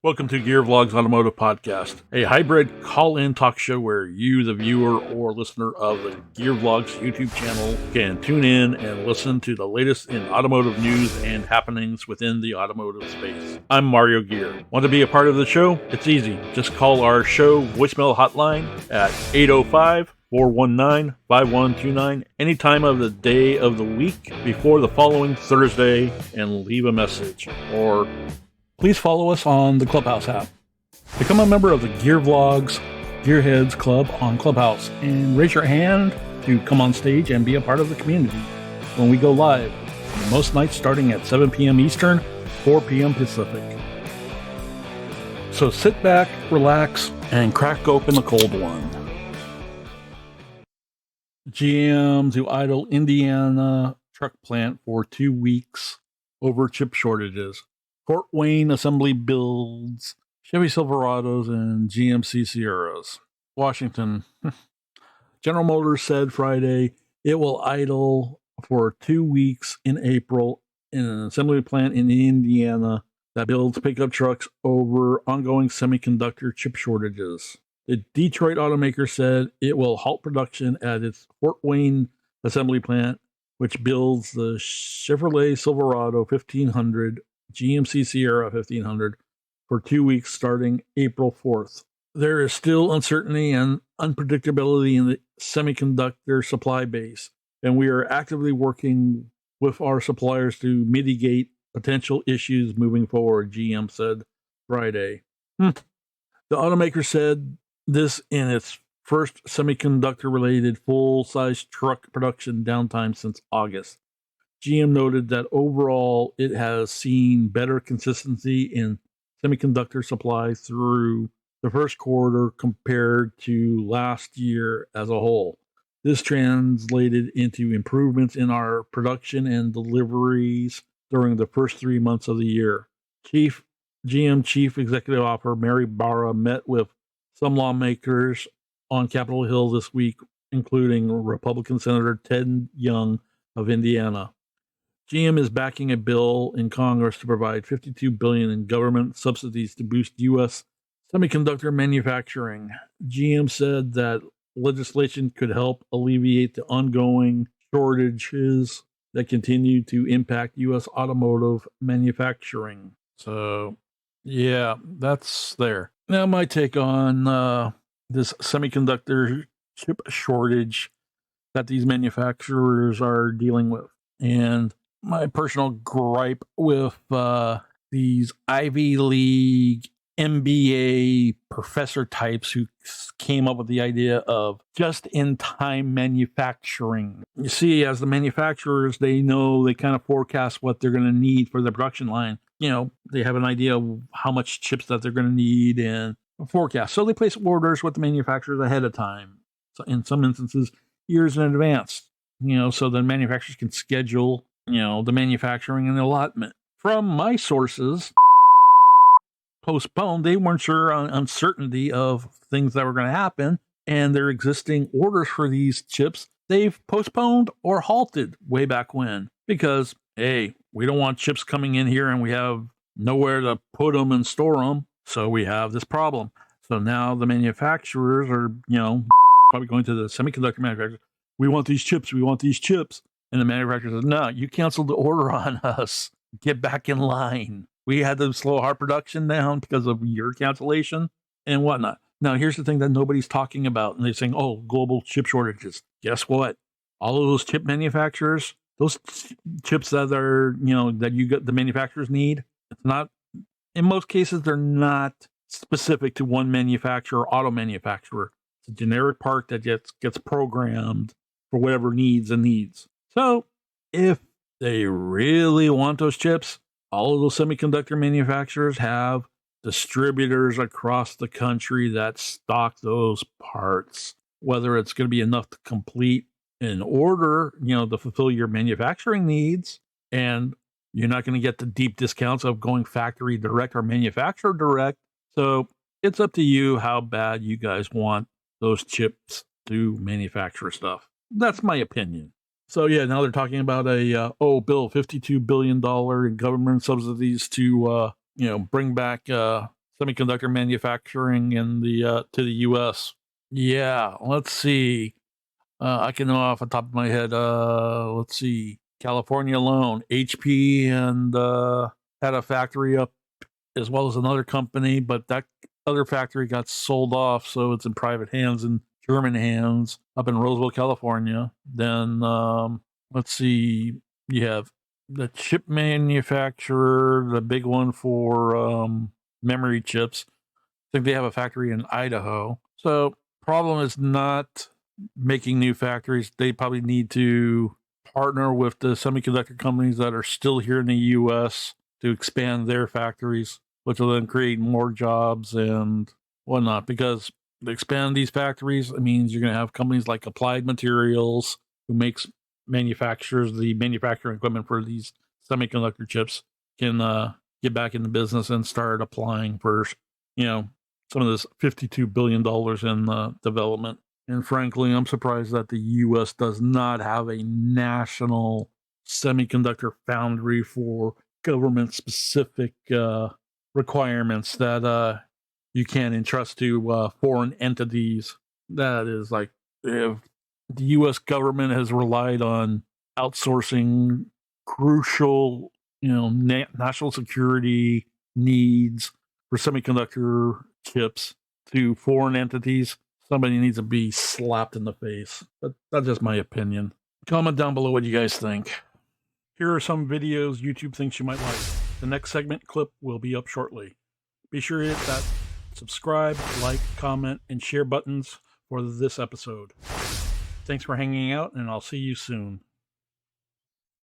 Welcome to Vlogz Automotive Podcast, a hybrid call-in talk show where you, the viewer or listener of the Vlogz YouTube channel, can tune in and listen to the latest in automotive news and happenings within the automotive space. I'm Mario Gear. Want to be a part of the show? It's easy. Just call our show voicemail hotline at 805-419-5129 any time of the day of the week before the following Thursday and leave a message. Or please follow us on the Clubhouse app. Become a member of the Vlogz Gearheads Club on Clubhouse and raise your hand to come on stage and be a part of the community when we go live, most nights starting at 7 p.m. Eastern, 4 p.m. Pacific. So sit back, relax, and crack open a cold one. GM to idle Indiana truck plant for 2 weeks over chip shortages. Fort Wayne Assembly builds Chevy Silverados and GMC Sierras. Washington. General Motors said Friday it will idle for 2 weeks in April in an assembly plant in Indiana that builds pickup trucks over ongoing semiconductor chip shortages. The Detroit automaker said it will halt production at its Fort Wayne assembly plant, which builds the Chevrolet Silverado 1500, GMC Sierra 1500 for 2 weeks starting April 4th. There is still uncertainty and unpredictability in the semiconductor supply base, and we are actively working with our suppliers to mitigate potential issues moving forward, GM said Friday. The automaker said this in its first semiconductor-related full-size truck production downtime since August. GM noted that overall it has seen better consistency in semiconductor supply through the first quarter compared to last year as a whole. This translated into improvements in our production and deliveries during the first 3 months of the year. GM Chief Executive Officer Mary Barra met with some lawmakers on Capitol Hill this week, including Republican Senator Ted Young of Indiana. GM is backing a bill in Congress to provide $52 billion in government subsidies to boost U.S. semiconductor manufacturing. GM said that legislation could help alleviate the ongoing shortages that continue to impact U.S. automotive manufacturing. So, yeah, that's there. Now, my take on this semiconductor chip shortage that these manufacturers are dealing with. And my personal gripe with these Ivy League MBA professor types who came up with the idea of just-in-time manufacturing. You see, as the manufacturers, they know, they kind of forecast what they're going to need for the production line. You know, they have an idea of how much chips that they're going to need and a forecast. So they place orders with the manufacturers ahead of time. So in some instances, years in advance. You know, so the manufacturers can schedule, you know, the manufacturing and the allotment. From my sources, postponed, they weren't sure on uncertainty of things that were going to happen, and their existing orders for these chips, they've postponed or halted way back when, because, hey, we don't want chips coming in here and we have nowhere to put them and store them, so we have this problem. So now the manufacturers are, you know, probably going to the semiconductor manufacturers. We want these chips. We want these chips. And the manufacturer says, no, you canceled the order on us. Get back in line. We had to slow our production down because of your cancellation and whatnot. Now, here's the thing that nobody's talking about. And they're saying, oh, global chip shortages. Guess what? All of those chip manufacturers, those chips that are, you know, that you got the manufacturers need, it's not, in most cases, they're not specific to one manufacturer or auto manufacturer. It's a generic part that gets programmed for whatever needs. So if they really want those chips, all of those semiconductor manufacturers have distributors across the country that stock those parts, whether it's going to be enough to complete an order, you know, to fulfill your manufacturing needs. And you're not going to get the deep discounts of going factory direct or manufacturer direct. So it's up to you how bad you guys want those chips to manufacture stuff. That's my opinion. So yeah, now they're talking about a $52 billion in government subsidies to bring back semiconductor manufacturing in the to the U.S. Yeah, let's see. I can know off the top of my head. Let's see. California alone, HP and had a factory up as well as another company, but that other factory got sold off, so it's in private hands and German hands up in Roseville, California. Then let's see. You have the chip manufacturer, the big one for memory chips. I think they have a factory in Idaho. So problem is not making new factories. They probably need to partner with the semiconductor companies that are still here in the U.S. to expand their factories, which will then create more jobs and whatnot. Because to expand these factories, it means you're going to have companies like Applied Materials, who manufactures the manufacturing equipment for these semiconductor chips, can get back in the business and start applying for, some of this $52 billion in development. And frankly, I'm surprised that the U.S. does not have a national semiconductor foundry for government-specific requirements that you can entrust to foreign entities. That is like, if the U.S. government has relied on outsourcing crucial, national security needs for semiconductor chips to foreign entities, somebody needs to be slapped in the face. But that's just my opinion. Comment down below what you guys think. Here are some videos YouTube thinks you might like. The next segment clip will be up shortly. Be sure to hit that subscribe, like, comment, and share buttons for this episode. Thanks for hanging out, and I'll see you soon.